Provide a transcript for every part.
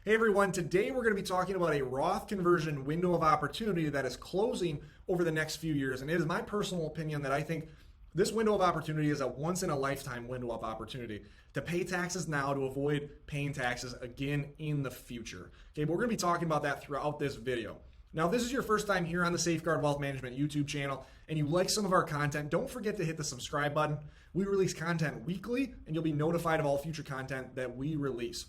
Hey everyone, today we're going to be talking about a Roth conversion window of opportunity that is closing over the next few years. And it is my personal opinion that I think this window of opportunity is a once in a lifetime window of opportunity to pay taxes now to avoid paying taxes again in the future. Okay, but we're going to be talking about that throughout this video. Now, if this is your first time here on the Safeguard Wealth Management YouTube channel and you like some of our content, don't forget to hit the subscribe button. We release content weekly and you'll be notified of all future content that we release.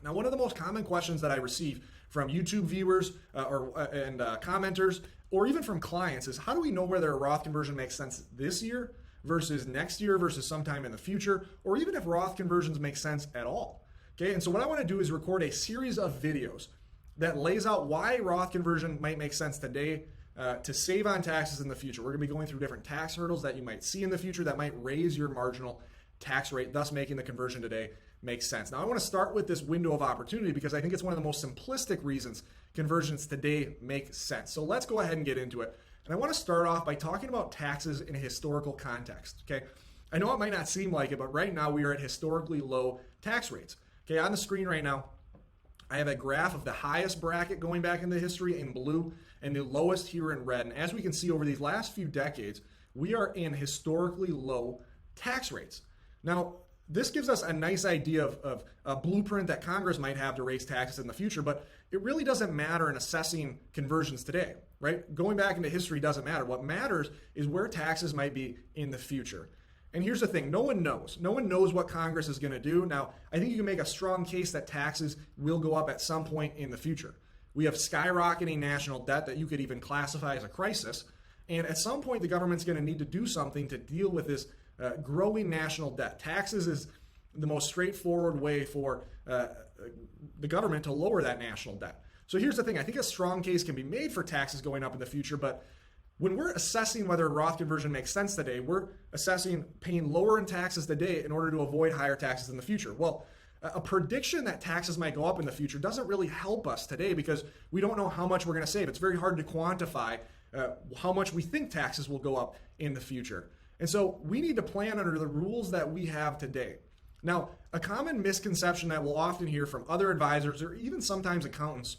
Now, one of the most common questions that I receive from YouTube viewers and commenters, or even from clients, is how do we know whether a Roth conversion makes sense this year versus next year versus sometime in the future, or even if Roth conversions make sense at all? Okay, and so what I want to do is record a series of videos that lays out why Roth conversion might make sense today to save on taxes in the future. We're going to be going through different tax hurdles that you might see in the future that might raise your marginal tax rate, thus making the conversion today make sense. Now, I want to start with this window of opportunity because I think it's one of the most simplistic reasons conversions today make sense. So let's go ahead and get into it. And I want to start off by talking about taxes in a historical context. Okay, I know it might not seem like it, but right now we are at historically low tax rates. Okay, on the screen right now, I have a graph of the highest bracket going back into history in blue and the lowest here in red. And as we can see over these last few decades, we are in historically low tax rates. Now, this gives us a nice idea of a blueprint that Congress might have to raise taxes in the future, but it really doesn't matter in assessing conversions today, right? Going back into history doesn't matter. What matters is where taxes might be in the future. And here's the thing, no one knows. No one knows what Congress is going to do. Now, I think you can make a strong case that taxes will go up at some point in the future. We have skyrocketing national debt that you could even classify as a crisis. And at some point, the government's going to need to do something to deal with this growing national debt. Taxes is the most straightforward way for the government to lower that national debt. So here's the thing, I think a strong case can be made for taxes going up in the future, but when we're assessing whether Roth conversion makes sense today, we're assessing paying lower in taxes today in order to avoid higher taxes in the future. Well, a prediction that taxes might go up in the future doesn't really help us today because we don't know how much we're going to save. It's very hard to quantify how much we think taxes will go up in the future. And so we need to plan under the rules that we have today. Now, a common misconception that we'll often hear from other advisors or even sometimes accountants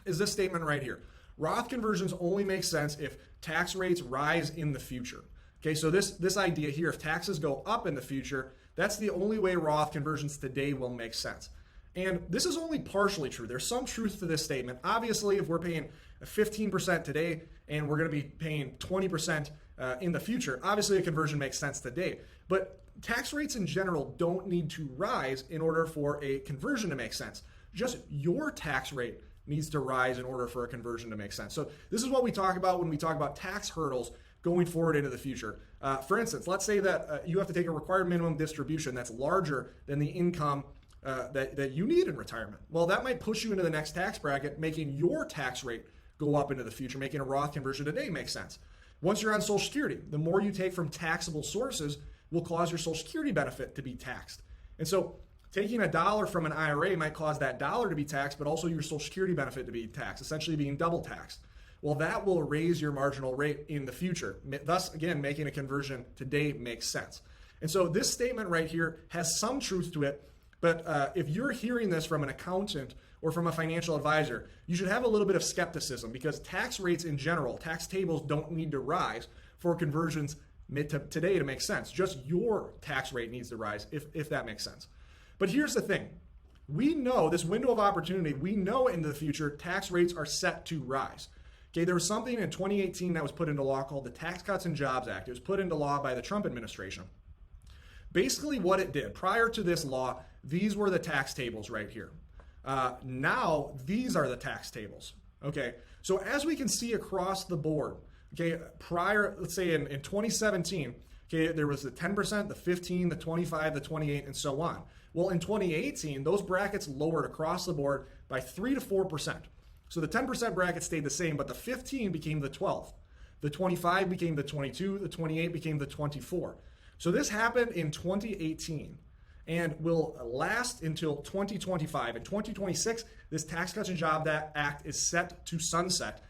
is this statement right here. Roth conversions only make sense if tax rates rise in the future. Okay, so this idea here, if taxes go up in the future, that's the only way Roth conversions today will make sense. And this is only partially true. There's some truth to this statement. Obviously, if we're paying 15% today and we're going to be paying 20% in the future, obviously a conversion makes sense today. But tax rates in general don't need to rise in order for a conversion to make sense. Just your tax rate needs to rise in order for a conversion to make sense. So this is what we talk about when we talk about tax hurdles going forward into the future. For instance, let's say that you have to take a required minimum distribution that's larger than the income that you need in retirement. Well, that might push you into the next tax bracket, making your tax rate go up into the future, making a Roth conversion today make sense. Once you're on Social Security, the more you take from taxable sources will cause your Social Security benefit to be taxed. And so taking $1 from an IRA might cause that dollar to be taxed, but also your Social Security benefit to be taxed, essentially being double taxed. Well, that will raise your marginal rate in the future. Thus, again, making a conversion today makes sense. And so this statement right here has some truth to it, but if you're hearing this from an accountant or from a financial advisor, you should have a little bit of skepticism because tax rates in general, tax tables don't need to rise for conversions today to make sense. Just your tax rate needs to rise if that makes sense. But here's the thing. We know this window of opportunity, we know in the future tax rates are set to rise. Okay, there was something in 2018 that was put into law called the Tax Cuts and Jobs Act. It was put into law by the Trump administration. Basically what it did, prior to this law, these were the tax tables right here. Now, these are the tax tables. Okay, so as we can see across the board, okay, prior, let's say in 2017, okay, there was the 10%, the 15, the 25, the 28, and so on. Well, in 2018, those brackets lowered across the board by 3 to 4%. So the 10% bracket stayed the same, but the 15 became the 12. The 25 became the 22, the 28 became the 24. So this happened in 2018 and will last until 2025. In 2026, this Tax Cuts and Jobs Act is set to sunset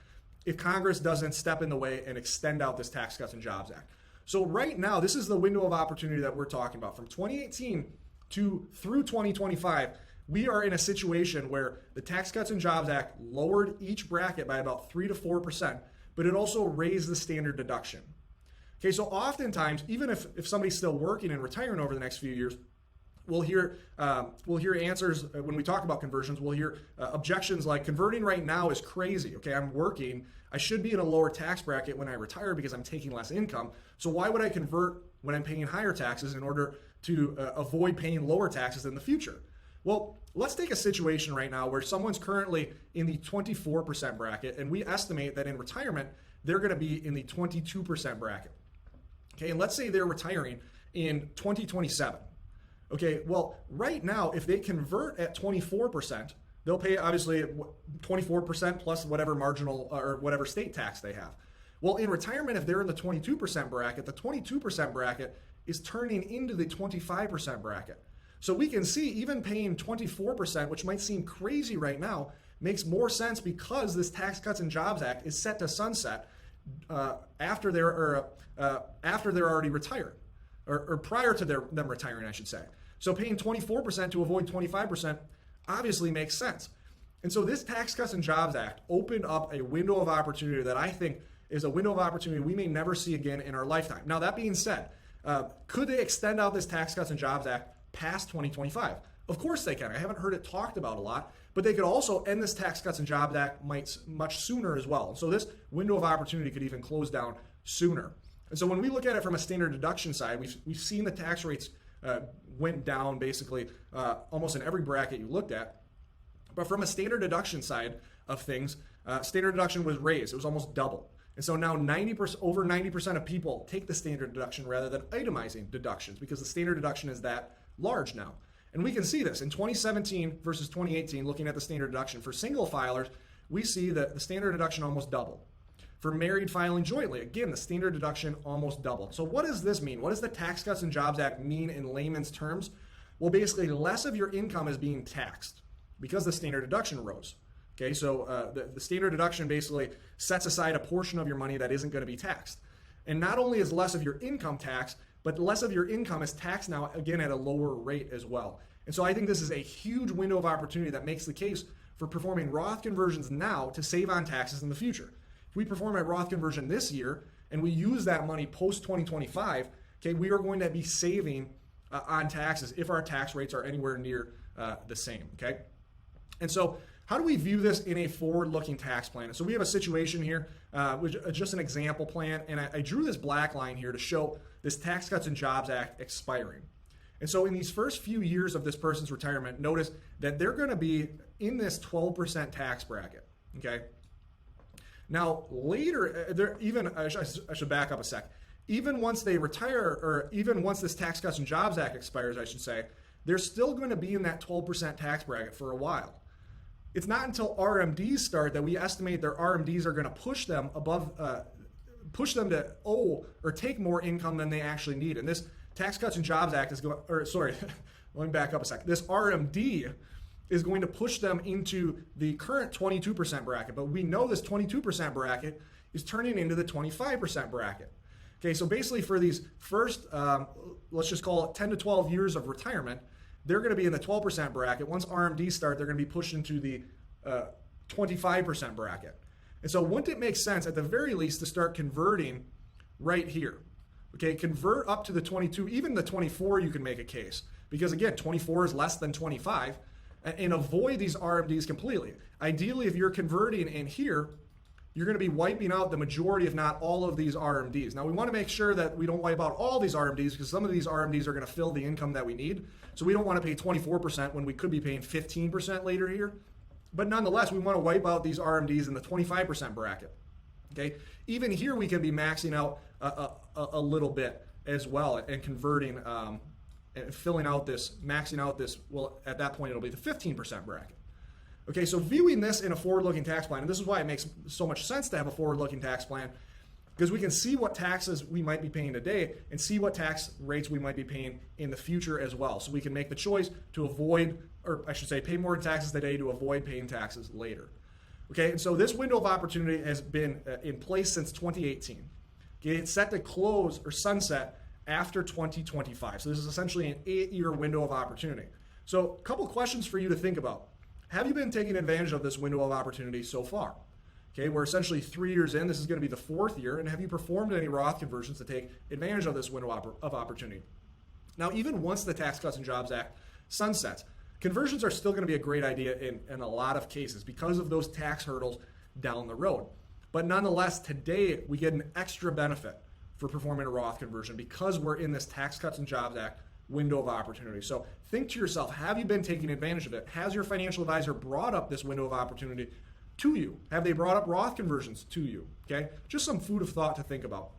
if Congress doesn't step in the way and extend out this Tax Cuts and Jobs Act. So right now, this is the window of opportunity that we're talking about. From 2018 through 2025, we are in a situation where the Tax Cuts and Jobs Act lowered each bracket by about 3 to 4%, but it also raised the standard deduction. Okay, so oftentimes, even if somebody's still working and retiring over the next few years, we'll hear answers when we talk about conversions. We'll hear objections like, converting right now is crazy. Okay, I'm working. I should be in a lower tax bracket when I retire because I'm taking less income. So why would I convert when I'm paying higher taxes in order to avoid paying lower taxes in the future? Well, let's take a situation right now where someone's currently in the 24% bracket, and we estimate that in retirement, they're going to be in the 22% bracket. Okay, and let's say they're retiring in 2027. Okay, well, right now, if they convert at 24%, they'll pay obviously 24% plus whatever marginal or whatever state tax they have. Well, in retirement, if they're in the 22% bracket, the 22% bracket is turning into the 25% bracket. So we can see even paying 24%, which might seem crazy right now, makes more sense because this Tax Cuts and Jobs Act is set to sunset after they're already retired, or prior to them retiring, I should say. So paying 24% to avoid 25% obviously makes sense. And so this Tax Cuts and Jobs Act opened up a window of opportunity that I think is a window of opportunity we may never see again in our lifetime. Now, that being said, could they extend out this Tax Cuts and Jobs Act past 2025? Of course they can. I haven't heard it talked about a lot, but they could also end this Tax Cuts and Jobs Act much sooner as well. So this window of opportunity could even close down sooner. And so when we look at it from a standard deduction side, we've seen the tax rates went down basically almost in every bracket you looked at. But from a standard deduction side of things, standard deduction was raised. It was almost double. And so now over 90% of people take the standard deduction rather than itemizing deductions because the standard deduction is that large now. And we can see this in 2017 versus 2018, looking at the standard deduction. For single filers, we see that the standard deduction almost doubled. For married filing jointly, again, the standard deduction almost doubled. So what does this mean? What does the Tax Cuts and Jobs Act mean in layman's terms? Well, basically, less of your income is being taxed because the standard deduction rose. Okay, so the standard deduction basically sets aside a portion of your money that isn't going to be taxed. And not only is less of your income taxed, but less of your income is taxed now, again, at a lower rate as well. And so I think this is a huge window of opportunity that makes the case for performing Roth conversions now to save on taxes in the future. If we perform a Roth conversion this year and we use that money post-2025, okay, we are going to be saving on taxes if our tax rates are anywhere near the same, okay? And so how do we view this in a forward-looking tax plan? So we have a situation here, which is just an example plan, and I drew this black line here to show this Tax Cuts and Jobs Act expiring. And so in these first few years of this person's retirement, notice that they're going to be in this 12% tax bracket, okay? Now later, I should back up a sec. Even once they retire, or even once this Tax Cuts and Jobs Act expires, I should say, they're still going to be in that 12% tax bracket for a while. It's not until RMDs start that we estimate their RMDs are going to push them to owe or take more income than they actually need. And this Tax Cuts and Jobs Act is going, let me back up a sec. This RMD is going to push them into the current 22% bracket, but we know this 22% bracket is turning into the 25% bracket. Okay, so basically for these first, let's just call it 10 to 12 years of retirement, they're going to be in the 12% bracket. Once RMDs start, they're going to be pushed into the 25% bracket. And so wouldn't it make sense at the very least to start converting right here? Okay, convert up to the 22, even the 24 you can make a case. Because again, 24 is less than 25, and avoid these RMDs completely. Ideally, if you're converting in here, you're going to be wiping out the majority, if not all of these RMDs. Now, we want to make sure that we don't wipe out all these RMDs because some of these RMDs are going to fill the income that we need. So we don't want to pay 24% when we could be paying 15% later here. But nonetheless, we want to wipe out these RMDs in the 25% bracket. Okay, even here we can be maxing out a little bit as well and converting and filling out this, maxing out this. Well, at that point, it'll be the 15% bracket. Okay, so viewing this in a forward-looking tax plan, and this is why it makes so much sense to have a forward-looking tax plan, because we can see what taxes we might be paying today and see what tax rates we might be paying in the future as well. So we can make the choice to avoid, or I should say, pay more taxes today to avoid paying taxes later. Okay, and so this window of opportunity has been in place since 2018. Okay, it's set to close or sunset after 2025. So this is essentially an 8-year window of opportunity. So a couple questions for you to think about. Have you been taking advantage of this window of opportunity so far? Okay, we're essentially 3 years in. This is going to be the 4th year. And have you performed any Roth conversions to take advantage of this window of opportunity? Now, even once the Tax Cuts and Jobs Act sunsets, conversions are still going to be a great idea in a lot of cases because of those tax hurdles down the road. But nonetheless, today we get an extra benefit for performing a Roth conversion because we're in this Tax Cuts and Jobs Act window of opportunity. So think to yourself, have you been taking advantage of it? Has your financial advisor brought up this window of opportunity to you? Have they brought up Roth conversions to you? Okay, just some food of thought to think about.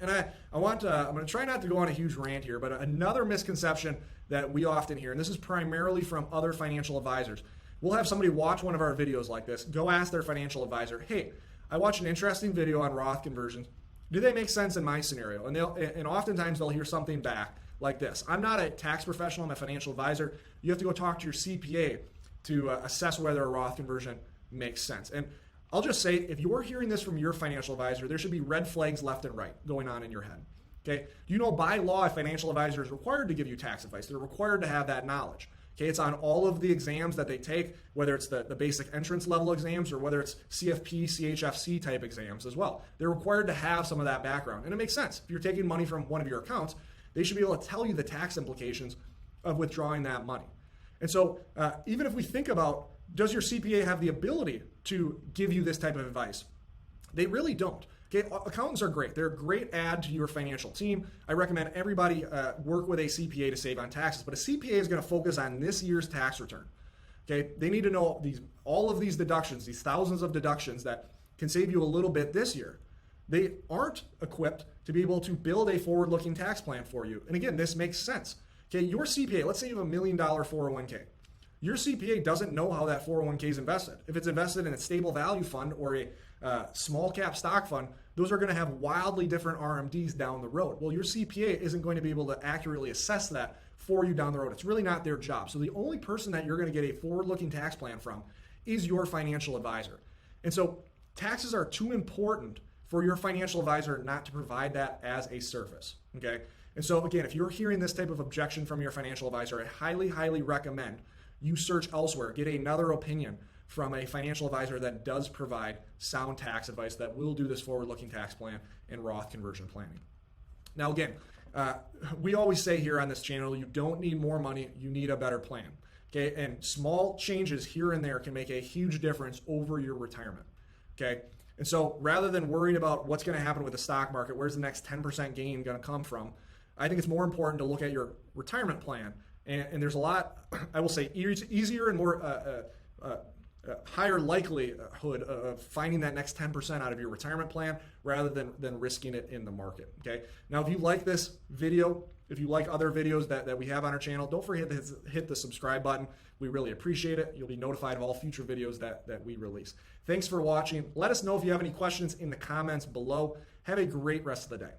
And I'm going to try not to go on a huge rant here, but another misconception that we often hear, and this is primarily from other financial advisors. We'll have somebody watch one of our videos like this, go ask their financial advisor, hey, I watched an interesting video on Roth conversions. Do they make sense in my scenario? And oftentimes they'll hear something back like this. I'm not a tax professional, I'm a financial advisor. You have to go talk to your CPA to assess whether a Roth conversion makes sense. And I'll just say, if you're hearing this from your financial advisor, there should be red flags left and right going on in your head. Okay? You know, by law, a financial advisor is required to give you tax advice. They're required to have that knowledge. Okay, it's on all of the exams that they take, whether it's the basic entrance level exams or whether it's CFP, CHFC type exams as well. They're required to have some of that background. And it makes sense. If you're taking money from one of your accounts, they should be able to tell you the tax implications of withdrawing that money. And so even if we think about, does your CPA have the ability to give you this type of advice? They really don't. Okay, accountants are great. They're a great add to your financial team. I recommend everybody work with a CPA to save on taxes, but a CPA is going to focus on this year's tax return. Okay, they need to know all of these deductions, these thousands of deductions that can save you a little bit this year. They aren't equipped to be able to build a forward-looking tax plan for you. And again, this makes sense. Okay, your CPA, let's say you have $1 million 401k. Your CPA doesn't know how that 401k is invested. If it's invested in a stable value fund or a small cap stock fund, those are going to have wildly different RMDs down the road. Well, your CPA isn't going to be able to accurately assess that for you down the road. It's really not their job. So the only person that you're going to get a forward-looking tax plan from is your financial advisor. And so taxes are too important for your financial advisor not to provide that as a service. Okay. And so again, if you're hearing this type of objection from your financial advisor, I highly, highly recommend you search elsewhere, get another opinion from a financial advisor that does provide sound tax advice that will do this forward-looking tax plan and Roth conversion planning. Now again, we always say here on this channel, you don't need more money, you need a better plan. Okay, and small changes here and there can make a huge difference over your retirement. Okay, and so rather than worrying about what's going to happen with the stock market, where's the next 10% gain going to come from, I think it's more important to look at your retirement plan. And there's a lot, I will say, easier and more higher likelihood of finding that next 10% out of your retirement plan rather than risking it in the market. Okay. Now, if you like this video, if you like other videos that we have on our channel, don't forget to hit the subscribe button. We really appreciate it. You'll be notified of all future videos that we release. Thanks for watching. Let us know if you have any questions in the comments below. Have a great rest of the day.